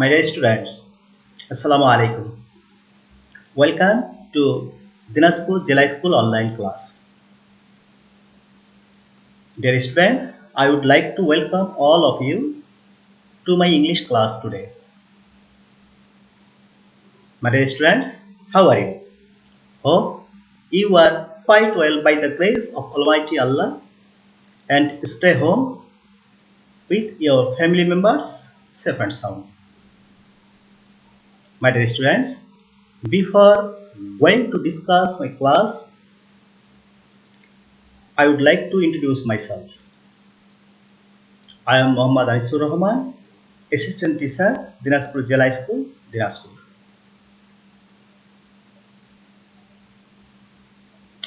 My dear students, Assalamu alaikum. Welcome to Dinaspur Jela School online class. Dear students, I would like to welcome all of you to my English class today. My dear students, how are you? Hope you are quite well by the grace of Almighty Allah and stay home with your family members safe and sound. My dear students, before going to discuss my class, I would like to introduce myself. I am Muhammad Anisur Rahman, Assistant Teacher, Dinaspur Jela School, Dinaspur.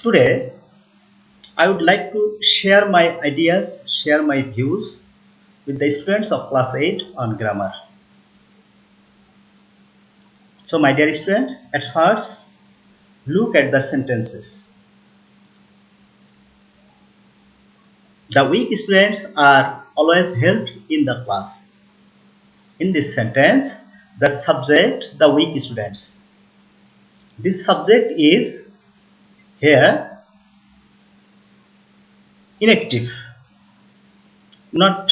Today, I would like to share my ideas, share my views with the students of class 8 on grammar. So, my dear student, at first, look at the sentences. The weak students are always helped in the class. In this sentence, the subject, the weak students. This subject is here inactive, not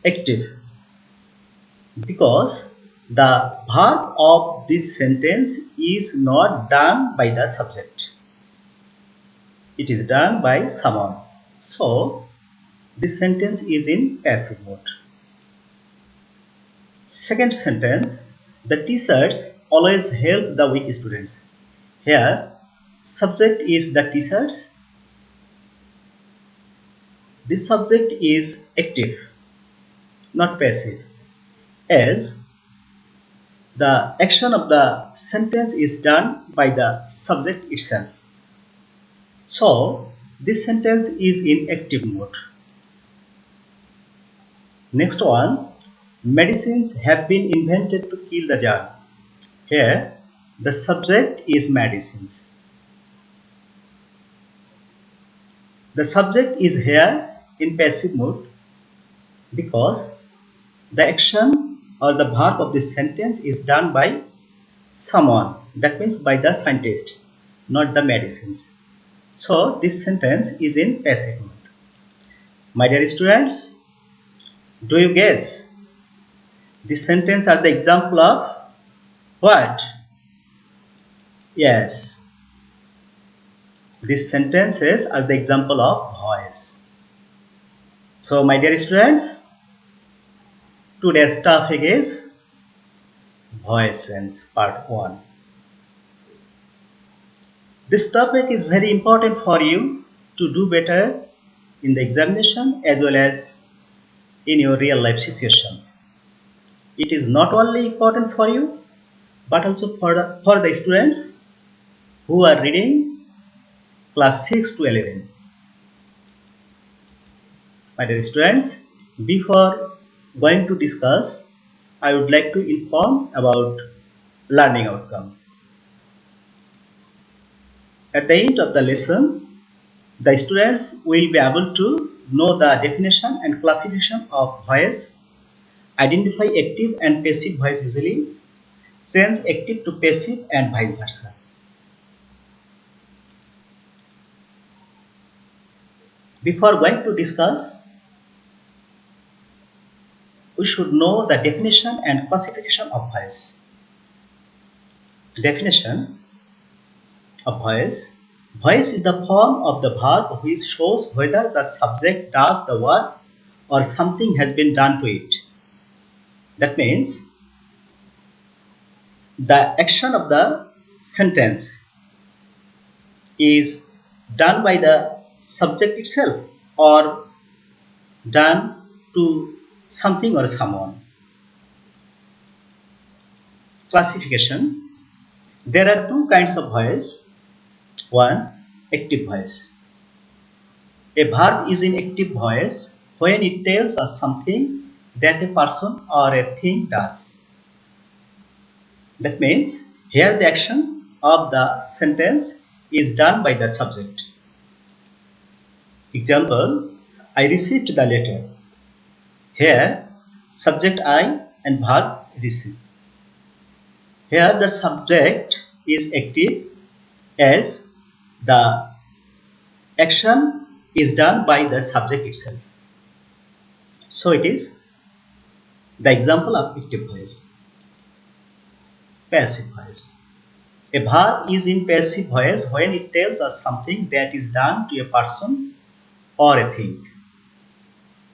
active, because the verb of this sentence is not done by the subject. It is done by someone. So, this sentence is in passive mode. Second sentence, the teachers always help the weak students. Here, subject is the teachers. This subject is active, not passive, as the action of the sentence is done by the subject itself. So, this sentence is in active mode. Next one, medicines have been invented to kill the germ. Here, the subject is medicines. The subject is here in passive mode because the action or the verb of this sentence is done by someone. That means by the scientist, not the medicines. So, this sentence is in passive mode. My dear students, do you guess? This sentence are the example of what? Yes. These sentences are the example of voice. So, my dear students, today's topic is voice sense part 1. This topic is very important for you to do better in the examination as well as in your real life situation. It is not only important for you but also for the students who are reading class 6 to 11. My dear students, before going to discuss, I would like to inform about learning outcome. At the end of the lesson, the students will be able to know the definition and classification of voice, identify active and passive voice easily, change active to passive and vice versa. Before going to discuss, we should know the definition and classification of voice. Definition of voice. Voice is the form of the verb which shows whether the subject does the work or something has been done to it. That means the action of the sentence is done by the subject itself or done to something or someone. Classification. There are two kinds of voice. One, active voice. A verb is in active voice when it tells us something that a person or a thing does. That means here the action of the sentence is done by the subject. Example, I received the letter. Here, subject I and verb receive. Here the subject is active as the action is done by the subject itself. So it is the example of active voice. Passive voice. A verb is in passive voice when it tells us something that is done to a person or a thing.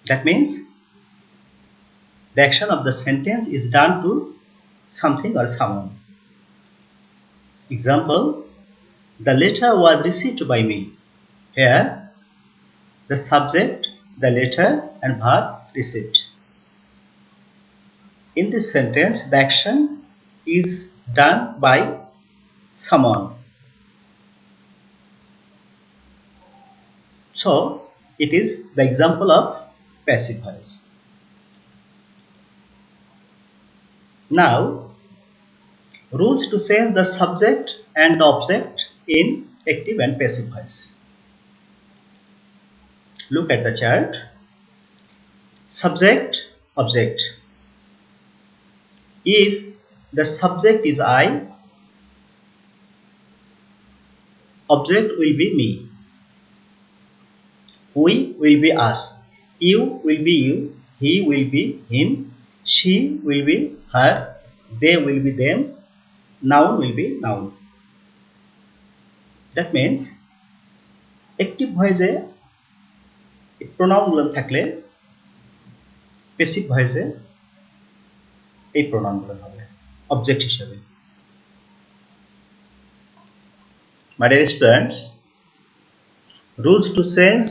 That means the action of the sentence is done to something or someone. Example, the letter was received by me. Here, the subject, the letter, and verb received. In this sentence, the action is done by someone. So, it is the example of passive voice. Now, rules to change the subject and the object in active and passive voice. Look at the chart. Subject, object. If the subject is I, object will be me. We will be us. You will be you. He will be him. She will be her. They will be them. Noun will be noun. That means active voice a pronoun গুলো থাকলে passive voice এই pronoun গুলো হবে object হিসেবে. My dear students, rules to change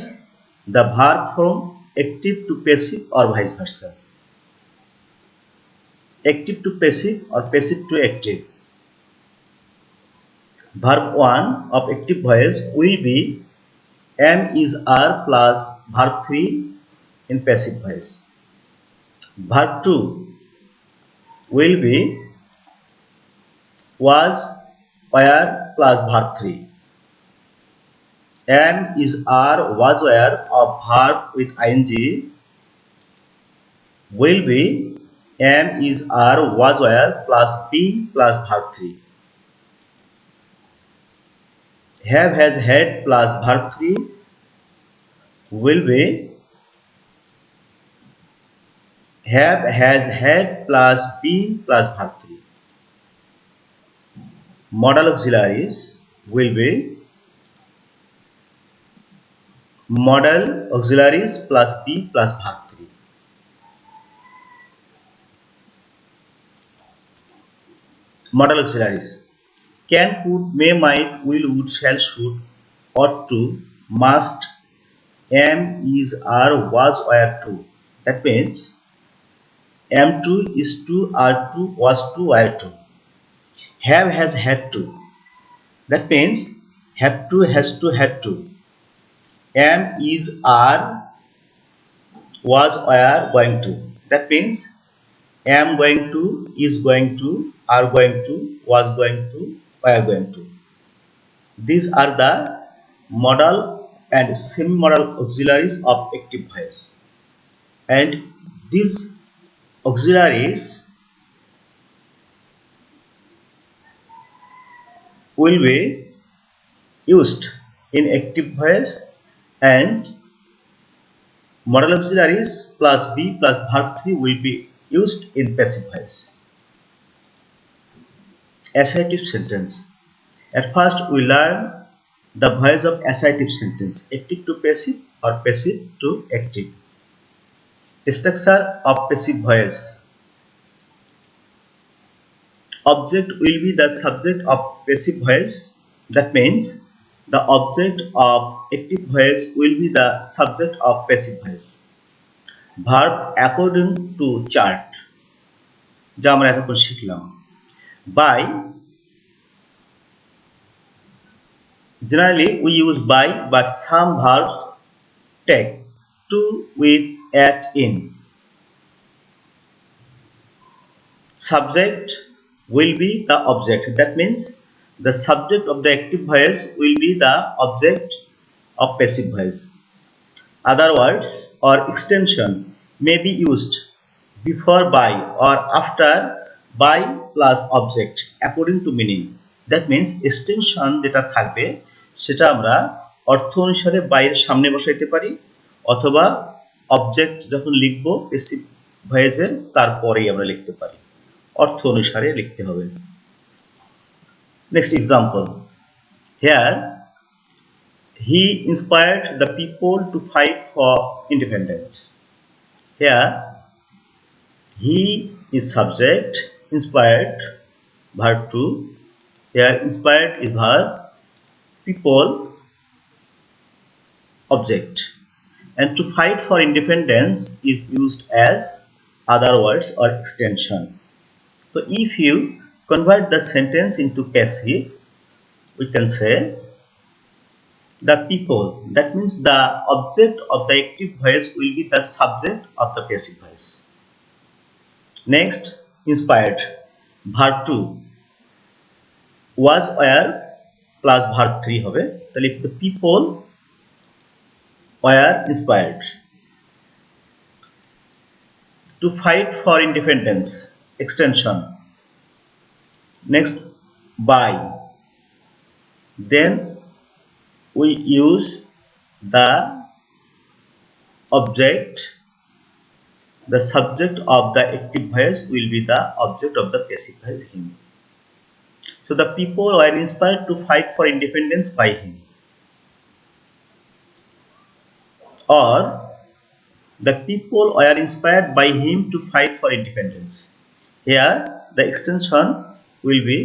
the verb from active to passive or vice versa. Active to passive or passive to active. Verb 1 of active voice will be am is are plus verb 3 in passive voice. Verb 2 will be was, were plus verb 3. Am is are was were of verb with ing will be am is are was were plus be plus verb 3. Have has had plus verb 3 will be have has had plus be plus verb 3. Modal auxiliaries will be modal auxiliaries plus be plus verb 3. Modal auxiliaries can, could, may, might, will, would, shall, should, ought to, must, am, is, are, was, were to. That means am to, is to, are to, was to, were to. Have, has, had to. That means have to, has to, had to. Am, is, are, was, were, going to. That means am going to, is going to, are going to, was going to, were going to. These are the modal and semi-modal auxiliaries of active voice. And these auxiliaries will be used in active voice, and modal auxiliaries plus be plus verb 3 will be used in passive voice. Assertive sentence. At first we learn the voice of assertive sentence, active to passive or passive to active. Structure of passive voice. Object will be the subject of passive voice. That means the object of active voice will be the subject of passive voice. Verb according to chart, যা আমরা এখন শিখলাম. By, generally we use by, but some verbs take to, with, at, in. Subject will be the object. That means the subject of the active voice will be the object of passive voice. Other words or extension may be used before by or after by plus object according to meaning. That means extension যেটা থাকবে সেটা আমরা অর্থ অনুসারে by এর সামনে বসাইতে পারি, অথবা অবজেক্ট যখন লিখব প্যাসিভ ভয়েসের তারপরেই আমরা লিখতে পারি, অর্থ অনুসারে লিখতে হবে। Next example, here he inspired the people to fight for independence. Here he is subject, inspired verb 2. Here inspired is verb, people object, and to fight for independence is used as other words or extension. So if you convert the sentence into passive, we can say the people. That means the object of the active voice will be the subject of the passive voice. Next, inspired verb 2 was were plus verb 3 হবে, তাহলে the people were inspired to fight for independence, extension. Next, by, then we use the object, the subject of the active voice will be the object of the passive voice him. So the people were inspired to fight for independence by him. Or the people were inspired by him to fight for independence. Here the extension will be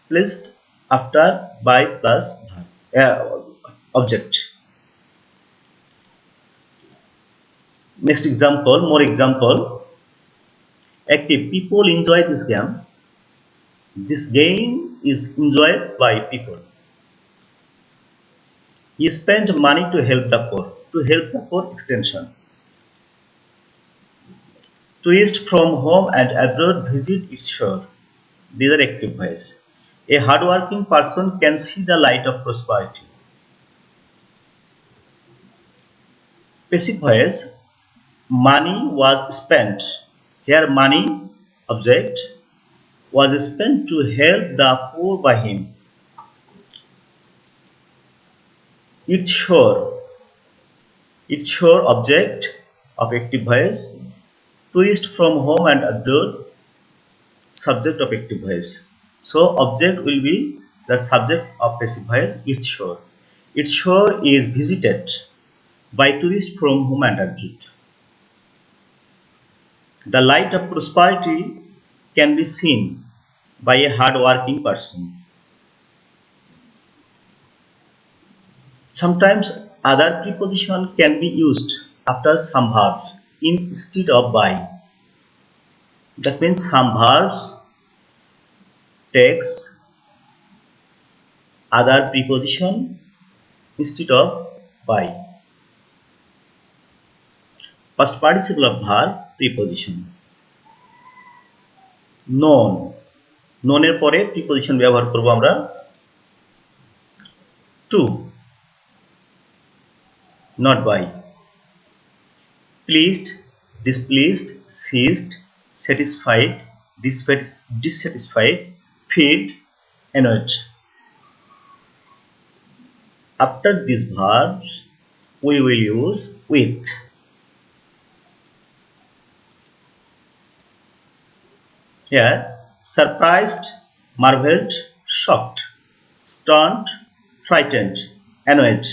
placed after by plus object. Next example, more example. Active, people enjoy this game. This game is enjoyed by people. He spent money to help the poor. To help the poor, extension. Tourists from home and abroad visit its shore. These are active voice. A hardworking person can see the light of prosperity. Passive voice, money was spent. Here money object was spent to help the poor by him. Its shore object of active voice, tourist from home and abroad subject of active voice. So object will be the subject of passive voice, its shore. Its shore is visited by tourists from home and abroad. The light of prosperity can be seen by a hard-working person. Sometimes other preposition can be used after some verbs instead of by. That means some verbs takes other preposition instead of by. Past participle of verb, preposition. known, known এর পরে preposition ব্যবহার করব আমরা to, not by. Pleased, displeased, ceased, satisfied, dissatisfied, filled, annoyed. After these verbs we will use with. Here surprised, marveled, shocked, stunned, frightened, annoyed.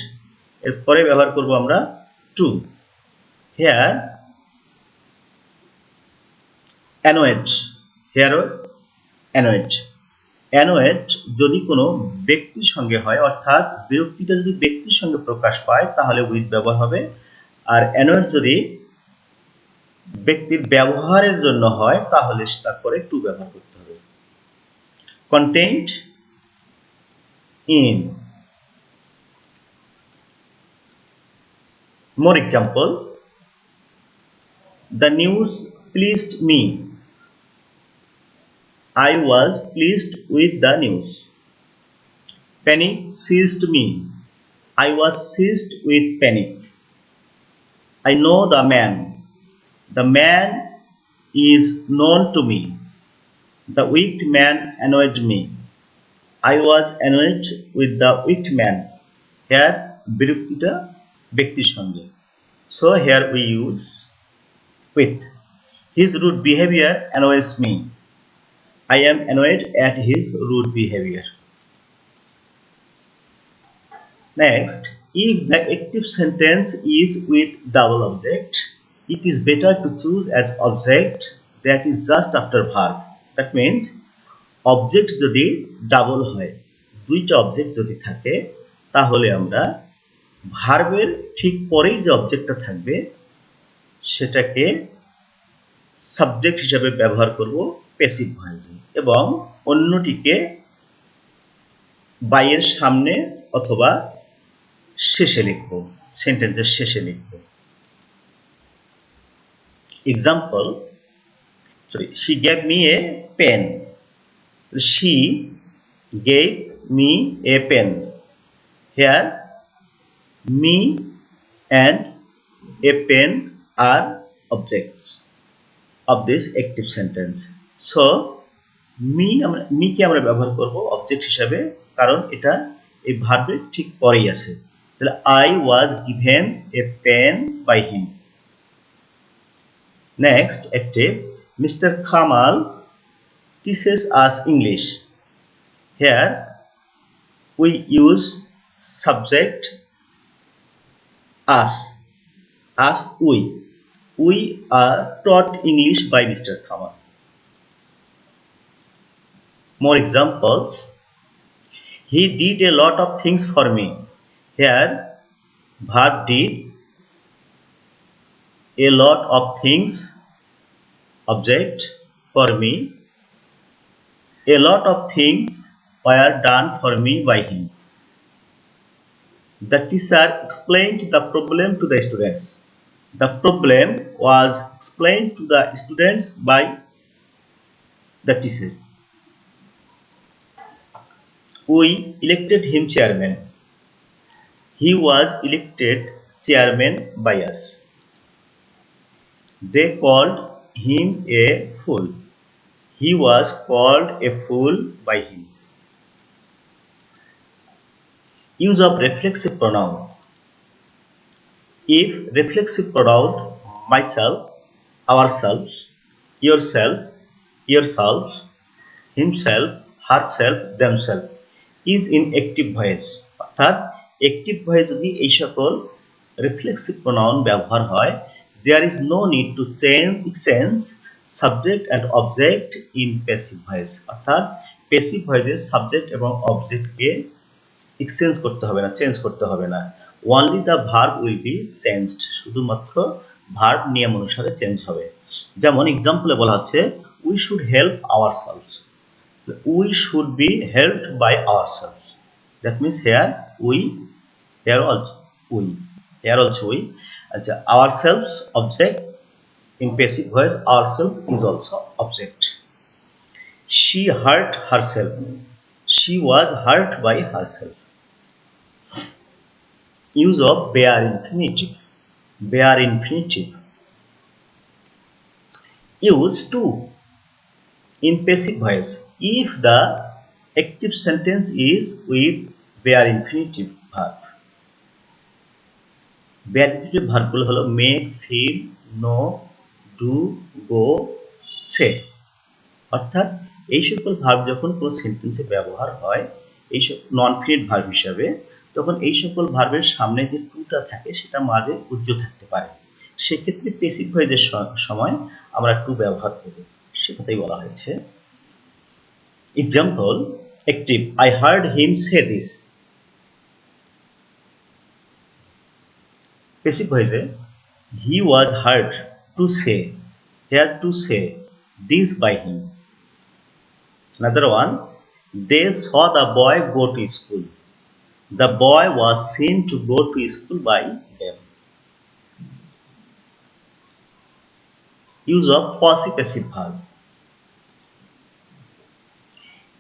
এরপরে ব্যবহার করব আমরা to. Here annoyed, here annoyed. annoyed যদি কোনো ব্যক্তির সঙ্গে হয়, অর্থাৎ বিরক্তিটা যদি ব্যক্তির সঙ্গে প্রকাশ পায় তাহলে with ব্যবহার হবে, আর annoyed যদি ব্যক্তির ব্যবহারের জন্য হয় তাহলে তারপরে to ব্যবহার করতে হবে। contained in. More example, the news pleased me. I was pleased with the news. Panic seized me. I was seized with panic. I know the man. The man is known to me. The wicked man annoyed me. I was annoyed with the wicked man. Here বিরক্তিটা ব্যক্তির সঙ্গে। So here we use with. His rude behavior annoys me. I am annoyed at his rude behavior. Next, if the active sentence is with double object, it is better to choose as object that is just after verb. That means object যদি double হয়, দুইটা object যদি থাকে, তাহলে আমরা ভার্বের ঠিক পরেই যে অবজেক্টটা থাকবে সেটাকে সাবজেক্ট হিসেবে ব্যবহার করব প্যাসিভ ভয়েসে, এবং অন্যটিকে বাই এর সামনে অথবা শেষে লিখব, সেন্টেন্সের শেষে লিখব। Example, she gave me a pen. She gave me a pen. Here me and a pen are objects of this active sentence. So me কে আমরা ব্যবহার করব অবজেক্ট হিসাবে, কারণ এটা এই ভার্বের ঠিক পরেই আছে। তাহলে I was given a pen by him. Next, active, Mr. Kamal teaches us English. Here we use subject us we. We are taught English by Mr. Kamal. More examples. He did a lot of things for me. Here verb did, a lot of things object for me. A lot of things were done for me by him. The teacher explained the problem to the students. The problem was explained to the students by the teacher. We elected him chairman. He was elected chairman by us. They called him a fool. He was called a fool by him. Use of reflexive pronoun. If reflexive pronoun myself, ourselves, yourself, yourselves, himself, herself, themselves is in active voice, অর্থাৎ active voice যদি এই সকল reflexive pronoun ব্যবহার হয়, there is no need to exchange subject and object in passive voice, অর্থাৎ passive voice subject এবং অবজেক্টকে exchange করতে হবে না, চেঞ্জ করতে হবে না। only the verb will be changed, শুধুমাত্র ভার্ব নিয়ম অনুসারে চেঞ্জ হবে। যেমন এক্সাম্পলে বলা হচ্ছে we should help ourselves. We should be helped by ourselves. That means here we, here also we. আচ্ছা, ourselves object, in passive voice ourselves is also object. She hurt herself. She was hurt by herself. Use of bare infinitive. Bare infinitive. Use to in passive voice if the active sentence is with bare infinitive verb. Bare infinitive verb গুলো হলো make, feel, know, do, go, say. অর্থাৎ এই সকল verb যখন কোনো সেন্টেন্সে ব্যবহার হয়, এই সব নন ফিনিট ভার্ব হিসাবে, তখন এই সকল ভার্বের সামনে যে টুটা থাকে সেটা মাঝে উজ্জ থাকতে পারে। সেক্ষেত্রে প্যাসিভ ভয়েসের সময় আমরা টু ব্যবহার করব, সেটাই বলা হয়েছে। Example, active, I heard him say this. Passive ভয়েসে he was heard to say, here to say this by him. Another one, they saw the boy go to school. The boy was seen to go to school by them. Use of possessive verb.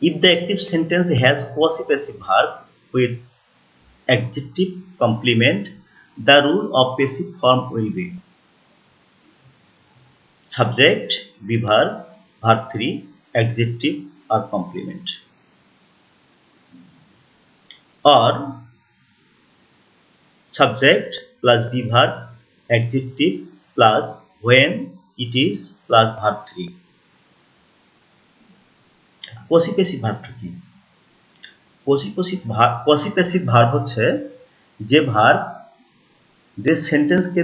If the active sentence has possessive verb with adjective complement, the rule of passive form will be subject, be verb, verb 3, adjective or complement, or subject plus be verb, adjective plus when it is plus verb 3. পসিপেসিভ ভার্বটা কি? পসিপেসিভ verb হচ্ছে যে verb যে সেন্টেন্সকে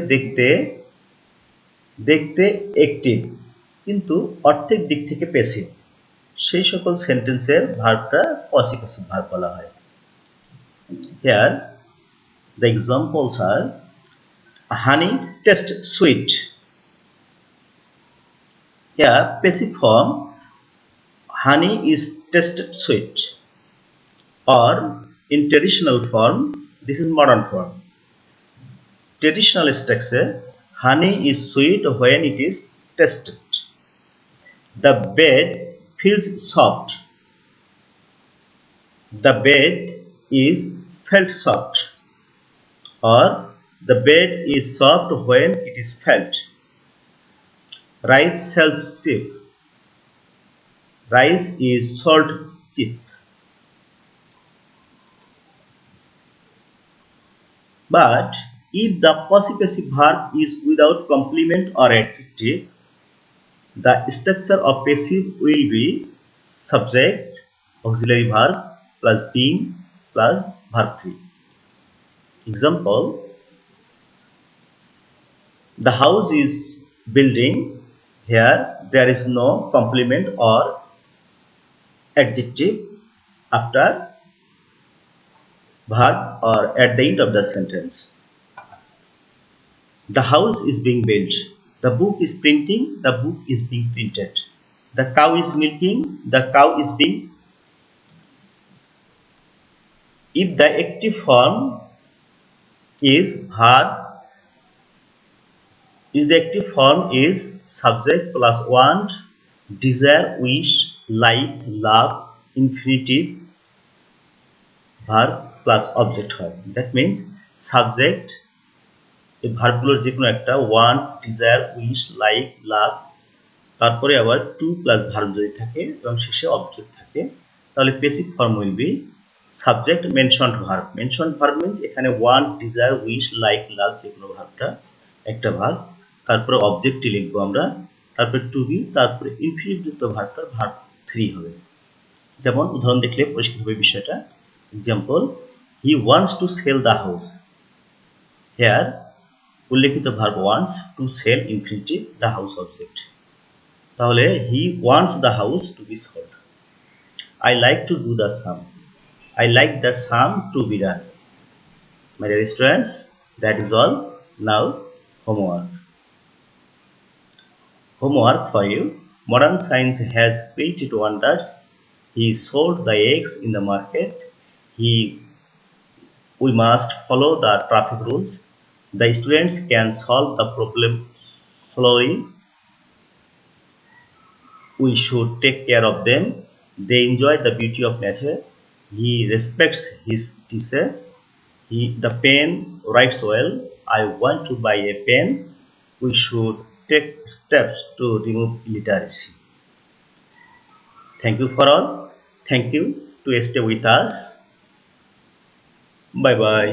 দেখতে active কিন্তু অর্থের দিক থেকে passive, সেই সকল সেন্টেন্সের ভার্বটা পসিপেসিভ ভার্ব বলা হয়। Here the examples are honey tastes sweet. Here passive form honey is tasted sweet, or in traditional form, this is modern form. Traditional structure, honey is sweet when it is tasted. The bed feels soft. The bed is felt soft, or the bed is soft when it is felt. Rice sells cheap. Rice is sold cheap. But if the possessive verb is without complement or adjective, the structure of passive will be subject, auxiliary verb plus being plus verb 3. Example, the house is building. Here there is no complement or adjective after verb or at the end of the sentence. The house is being built. The book is printing. The book is being printed. The cow is milking. The cow is being. If the active form is verb, if the active form is subject plus want, desire, wish, like, love, infinitive, verb plus object হয়। That means subject এই ভার্বগুলোর যে কোনো একটা want, desire, wish, like, লাভ, তারপরে আবার two plus verb যদি থাকে এবং শেষে অবজেক্ট থাকে, তাহলে passive form will be subject mentioned verb. Mentioned verb means এখানে ওয়ান্ট, ডিজায়ার, উইশ, লাইক, লাভ যে কোনো ভার্বটা একটা ভার্ব, তারপরে অবজেক্টটি লিখবো আমরা, তারপরে টু বি, তারপরে ইনফিনিটিভ যুক্ত ভার্বটার ভার্ব 3 হবে। যেমন উদাহরণ দেখলে পরিষ্কার হবে বিষয়টা। Example, he wants to sell the house. Here উল্লেখিত verb wants, to sell infinitive, the house object. তাহলে he wants the house to be sold. I like to do the same. I like the same to be done. My dear students, that is all. Now homework. Homework for you. Modern science has created wonders. He sold the eggs in the market. We must follow the traffic rules. The students can solve the problem slowly. We should take care of them. They enjoy the beauty of nature. He respects his teacher. The pen writes well. I want to buy a pen. We should take steps to remove illiteracy. Thank you for all. Thank you to stay with us. Bye bye.